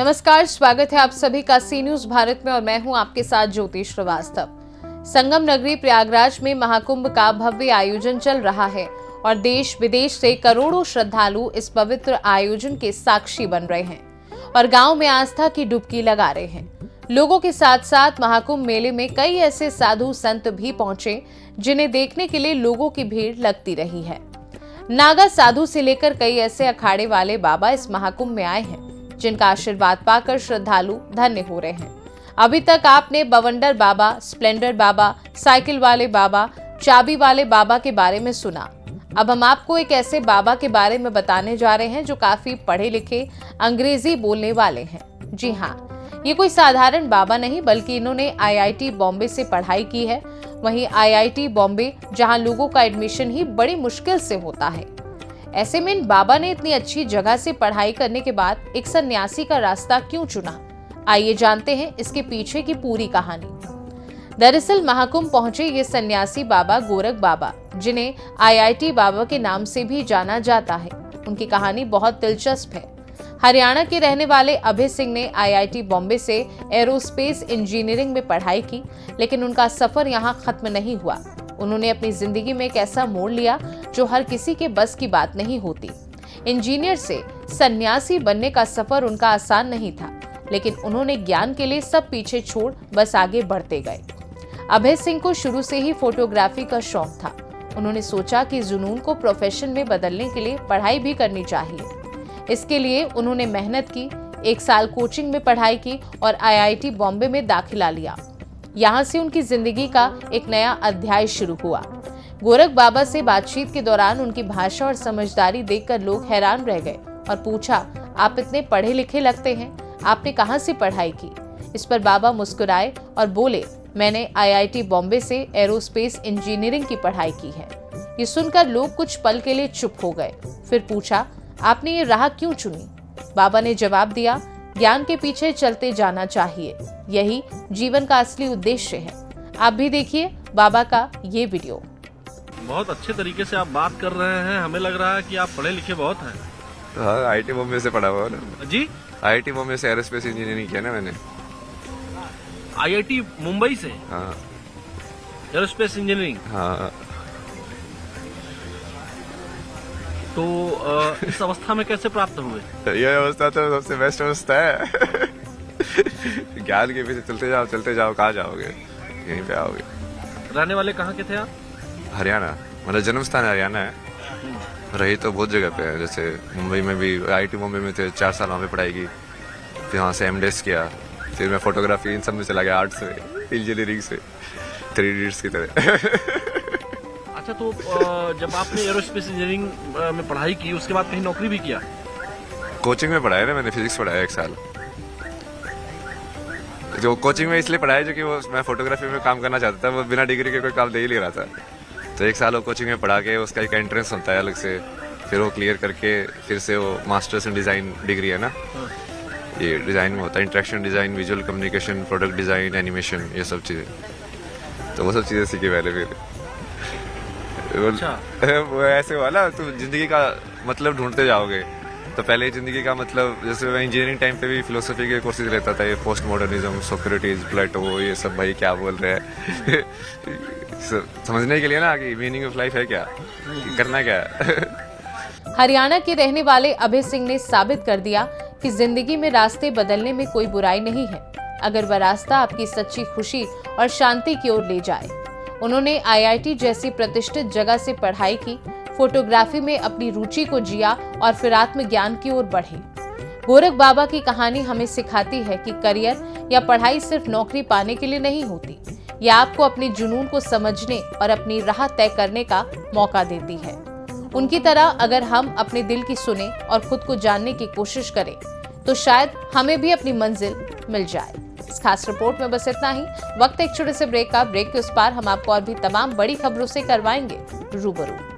नमस्कार, स्वागत है आप सभी का सी न्यूज भारत में और मैं हूं आपके साथ ज्योति श्रीवास्तव। संगम नगरी प्रयागराज में महाकुंभ का भव्य आयोजन चल रहा है और देश विदेश से करोड़ों श्रद्धालु इस पवित्र आयोजन के साक्षी बन रहे हैं और गांव में आस्था की डुबकी लगा रहे हैं। लोगों के साथ साथ महाकुंभ मेले में कई ऐसे साधु संत भी पहुंचे जिन्हें देखने के लिए लोगों की भीड़ लगती रही है। नागा साधु से लेकर कई ऐसे अखाड़े वाले बाबा इस महाकुंभ में आए हैं जिनका आशीर्वाद पाकर श्रद्धालु धन्य हो रहे हैं। अभी तक आपने बवंडर बाबा, स्प्लेंडर बाबा, साइकिल वाले बाबा, चाबी वाले बाबा के बारे में सुना। अब हम आपको एक ऐसे बाबा के बारे में बताने जा रहे हैं जो काफी पढ़े लिखे अंग्रेजी बोलने वाले हैं। जी हाँ, ये कोई साधारण बाबा नहीं बल्कि इन्होंने IIT बॉम्बे से पढ़ाई की है। वहीं IIT बॉम्बे जहां लोगों का एडमिशन ही बड़ी मुश्किल से होता है, ऐसे में इन बाबा ने इतनी अच्छी जगह से पढ़ाई करने के बाद एक सन्यासी का रास्ता क्यों चुना? आइए जानते हैं इसके पीछे की पूरी कहानी। दरअसल महाकुंभ पहुंचे ये सन्यासी बाबा गोरख बाबा, जिन्हें IIT बाबा के नाम से भी जाना जाता है। उनकी कहानी बहुत दिलचस्प है। हरियाणा के रहने वाले अभय सिंह ने IIT बॉम्बे से एरोस्पेस इंजीनियरिंग में पढ़ाई की, लेकिन उनका सफर यहाँ खत्म नहीं हुआ। उन्होंने अपनी जिंदगी में एक ऐसा मोड़ लिया जो हर किसी के बस की बात नहीं होती। इंजीनियर से सन्यासी बनने का सफर उनका आसान नहीं था, लेकिन उन्होंने ज्ञान के लिए सब पीछे छोड़ बस आगे बढ़ते गए। अभय सिंह को शुरू से ही फोटोग्राफी का शौक था। उन्होंने सोचा कि जुनून को प्रोफेशन में बदलने के लिए पढ़ाई भी करनी चाहिए। इसके लिए उन्होंने मेहनत की, 1 साल कोचिंग में पढ़ाई की और IIT बॉम्बे में दाखिला लिया। यहाँ से उनकी जिंदगी का एक नया अध्याय शुरू हुआ। गोरख बाबा से बातचीत के दौरान उनकी भाषा और समझदारी देखकर लोग हैरान रह गए और पूछा, आप इतने पढ़े लिखे लगते हैं, आपने कहाँ से पढ़ाई की? इस पर बाबा मुस्कुराए और बोले, मैंने IIT बॉम्बे से एरोस्पेस इंजीनियरिंग की पढ़ाई की है। ये सुनकर लोग कुछ पल के लिए चुप हो गए। फिर पूछा, आपने ये राह क्यों चुनी? बाबा ने जवाब दिया, ज्ञान के पीछे चलते जाना चाहिए, यही जीवन का असली उद्देश्य है। आप भी देखिए बाबा का ये वीडियो। बहुत अच्छे तरीके से आप बात कर रहे हैं, हमें लग रहा है कि आप पढ़े लिखे बहुत हैं। हाँ, IIT बॉम्बे से पढ़ा हुआ ना जी। IIT बॉम्बे से एरोस्पेस इंजीनियरिंग किया ना मैंने। IIT मुंबई से? हाँ। Aerospace engineering? हाँ। तो इस अवस्था में कैसे प्राप्त हुए? ये अवस्था तो सबसे बेस्ट अवस्था है। ज्ञान के पीछे चलते जाओ, कहाँ जाओगे? यहीं पे आओगे। रहने वाले कहाँ के थे आप? हरियाणा, मेरा जन्म स्थान हरियाणा है। रही तो बहुत जगह पे है, जैसे मुंबई में भी IIT मुंबई में थे, 4 साल वहाँ पे पढ़ाई की। फिर वहाँ से MDes किया। फिर मैं फोटोग्राफी इन सब में चला गया, आर्ट्स में, इंजीनियरिंग से, 3 इडियट्स की तरह। अच्छा, तो जब आपने एरोस्पेस इंजीनियरिंग में पढ़ाई की उसके बाद कहीं नौकरी भी किया? कोचिंग में पढ़ाया ना मैंने, फिजिक्स पढ़ाया 1 साल। जो कोचिंग में इसलिए पढ़ाया जो कि वो मैं फोटोग्राफी में काम करना चाहता था, वो बिना डिग्री के कोई काम दे ही नहीं रहा था। तो 1 साल वो कोचिंग में पढ़ा के उसका एक एंट्रेंस होता है अलग से, फिर वो क्लियर करके फिर से वो मास्टर्स इन डिज़ाइन डिग्री है ना। ये डिज़ाइन में होता है interaction design, visual communication, product design, animation, ये सब चीज़ें। तो वो सब चीज़ें सीखी पहले। फिर वो ऐसे हुआ ना, तुम जिंदगी का मतलब ढूंढते जाओगे। तो पहले जिंदगी का मतलब, जैसे मैं इंजीनियरिंग टाइम पे भी फिलोसफी के कोर्सेज लेता था, ये पोस्ट मॉडर्निज्म, सोक्रेटिस, प्लेटो, ये सब भाई क्या बोल रहे हैं। समझने के लिए ना कि मीनिंग ऑफ लाइफ है क्या, करना क्या है। हरियाणा के रहने वाले अभय सिंह ने साबित कर दिया कि जिंदगी में रास्ते बदलने में कोई बुराई नहीं है, अगर वह रास्ता आपकी सच्ची खुशी और शांति की ओर ले जाए। उन्होंने IIT जैसी प्रतिष्ठित जगह से पढ़ाई की, फोटोग्राफी में अपनी रुचि को जिया और फिर आत्मज्ञान की ओर बढ़े। गोरख बाबा की कहानी हमें सिखाती है कि करियर या पढ़ाई सिर्फ नौकरी पाने के लिए नहीं होती, यह आपको अपने जुनून को समझने और अपनी राह तय करने का मौका देती है। उनकी तरह अगर हम अपने दिल की सुने और खुद को जानने की कोशिश करें तो शायद हमें भी अपनी मंजिल मिल जाए। इस खास रिपोर्ट में बस इतना ही। वक्त एक छोटे से ब्रेक का। ब्रेक के उस पार हम आपको और भी तमाम बड़ी खबरों से करवाएंगे रूबरू।